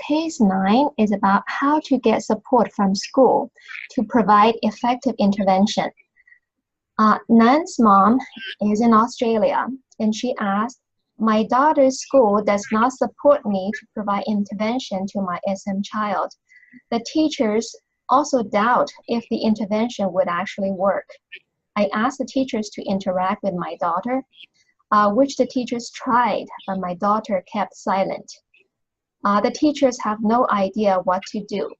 Case 9 is about how to get support from school to provide effective intervention. Nan's mom is in Australia, and she asked, my daughter's school does not support me to provide intervention to my SM child. The teachers also doubt if the intervention would actually work. I asked the teachers to interact with my daughter, which the teachers tried, but my daughter kept silent. The teachers have no idea what to do.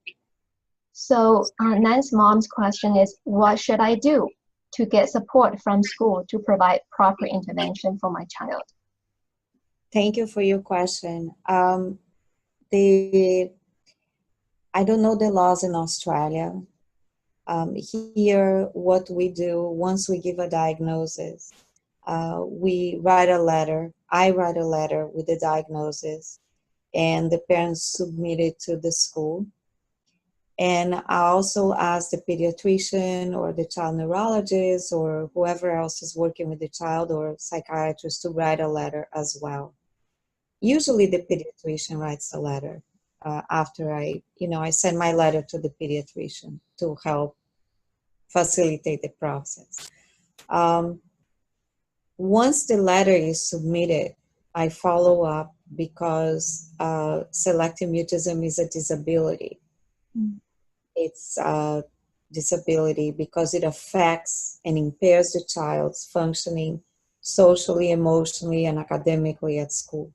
So Nan's mom's question is, what should I do to get support from school to provide proper intervention for my child? Thank you for your question. I don't know the laws in Australia. Here, what we do, once we give a diagnosis, we write a letter. I write a letter with the diagnosis, and the parents submit it to the school. And I also ask the pediatrician or the child neurologist or whoever else is working with the child or psychiatrist to write a letter as well. Usually the pediatrician writes the letter after I send my letter to the pediatrician to help facilitate the process. Once the letter is submitted, I follow up because selective mutism is a disability. Mm. It's a disability because it affects and impairs the child's functioning socially, emotionally, and academically at school.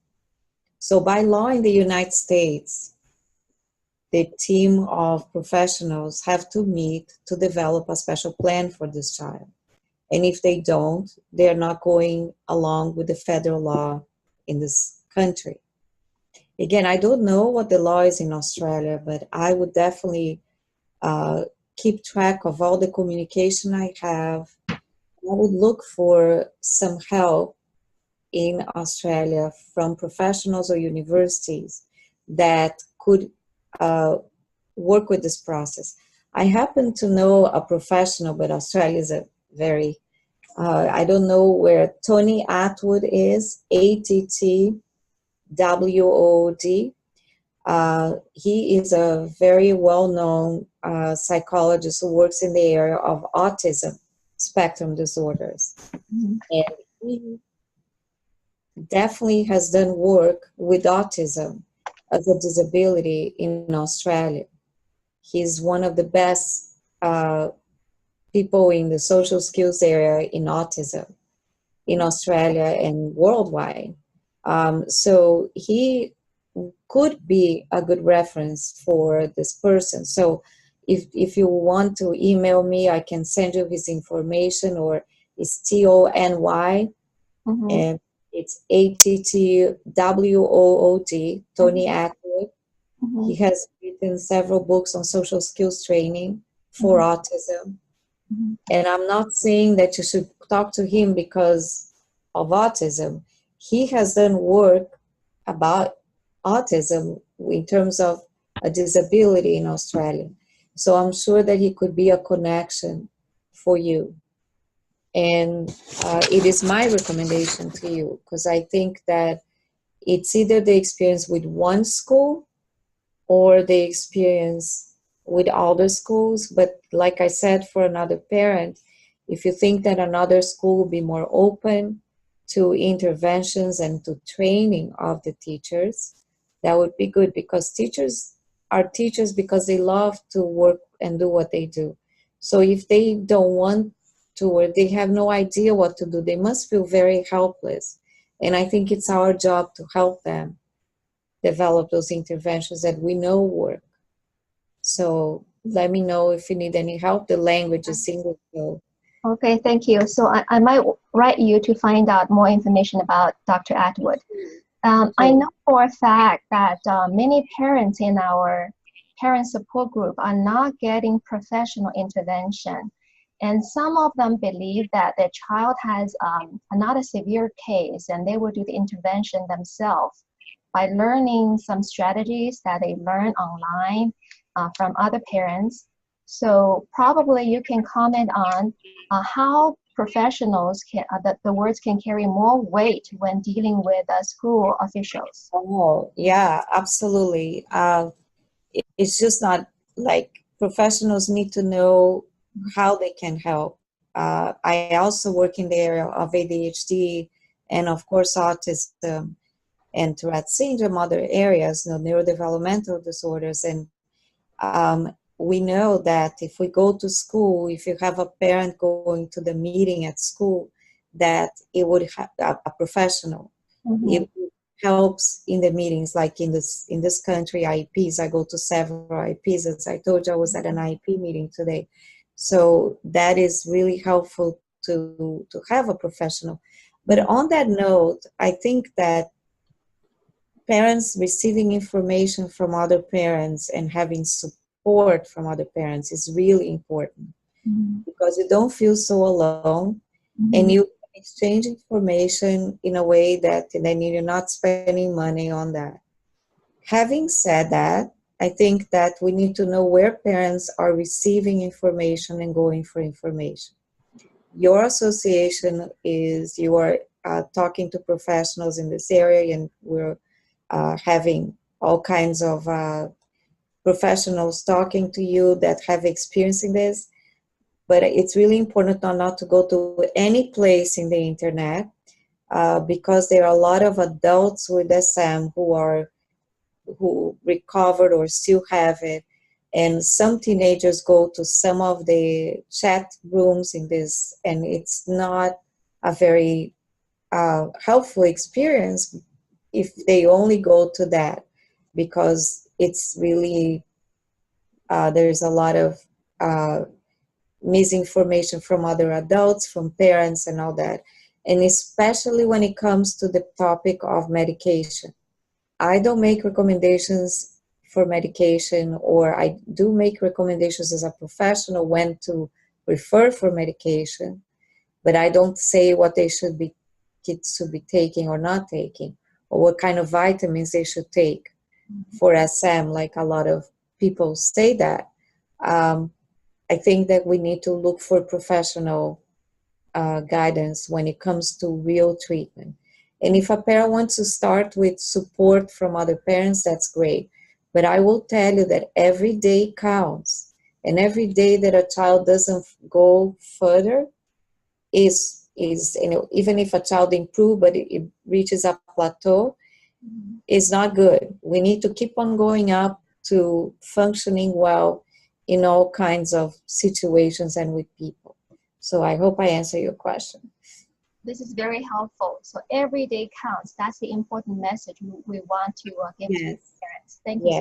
So by law in the United States, the team of professionals have to meet to develop a special plan for this child. And if they don't, they're not going along with the federal law in this country. Again, I don't know what the law is in Australia, but I would definitely keep track of all the communication I have. I would look for some help in Australia from professionals or universities that could work with this process. I happen to know a professional, but Australia is a very, I don't know where Tony Atwood is, ATTWOOD. He is a very well-known psychologist who works in the area of autism spectrum disorders. Mm-hmm. And he definitely has done work with autism as a disability in Australia. He's one of the best people in the social skills area in autism in Australia and worldwide. So he could be a good reference for this person. So if you want to email me, I can send you his information, or it's TONY, mm-hmm. and it's ATTWOOD, Tony Atwood. Mm-hmm. He has written several books on social skills training for mm-hmm. autism. Mm-hmm. And I'm not saying that you should talk to him because of autism. He has done work about autism in terms of a disability in Australia. So I'm sure that he could be a connection for you. And it is my recommendation to you, because I think that it's either the experience with one school or the experience with all the schools. But like I said, for another parent, if you think that another school will be more open to interventions and to training of the teachers, that would be good, because teachers are teachers because they love to work and do what they do. So if they don't want to, or they have no idea what to do, they must feel very helpless. And I think it's our job to help them develop those interventions that we know work. So let me know if you need any help. The language is English. Okay, thank you. So I might write you to find out more information about Dr. Atwood. I know for a fact that many parents in our parent support group are not getting professional intervention. And some of them believe that their child has not a severe case, and they will do the intervention themselves by learning some strategies that they learn online from other parents. So probably you can comment on how professionals can, that the words can carry more weight when dealing with school officials. Oh, yeah, absolutely. It's just not like professionals need to know how they can help. I also work in the area of ADHD and, of course, autism and Tourette syndrome, other areas, neurodevelopmental disorders. And we know that if we go to school, if you have a parent going to the meeting at school, that it would have a professional. It helps in the meetings, like in this country, IEPs. I go to several IEPs. As I told you, I was at an IEP meeting today. So that is really helpful to have a professional. But on that note, I think that parents receiving information from other parents and having support from other parents is really important, because you don't feel so alone, and you exchange information in a way that then you're not spending money on that. Having said that, I think that we need to know where parents are receiving information and going for information. Your association is, you are talking to professionals in this area, and we're having all kinds of professionals talking to you that have experience in this. But it's really important not to go to any place in the internet, because there are a lot of adults with SM who recovered or still have it. And some teenagers go to some of the chat rooms in this, and it's not a very helpful experience if they only go to that, because it's really, there's a lot of misinformation from other adults, from parents and all that. And especially when it comes to the topic of medication. I don't make recommendations for medication, or I do make recommendations as a professional when to refer for medication, but I don't say what kids should be taking or not taking, or what kind of vitamins they should take for SM, like a lot of people say that. I think that we need to look for professional guidance when it comes to real treatment. And if a parent wants to start with support from other parents, that's great. But I will tell you that every day counts. And every day that a child doesn't go further is even if a child improves, but it reaches a plateau, is not good. We need to keep on going up to functioning well in all kinds of situations and with people. So I hope I answer your question. This is very helpful. So every day counts. That's the important message we want to give to parents. Thank you.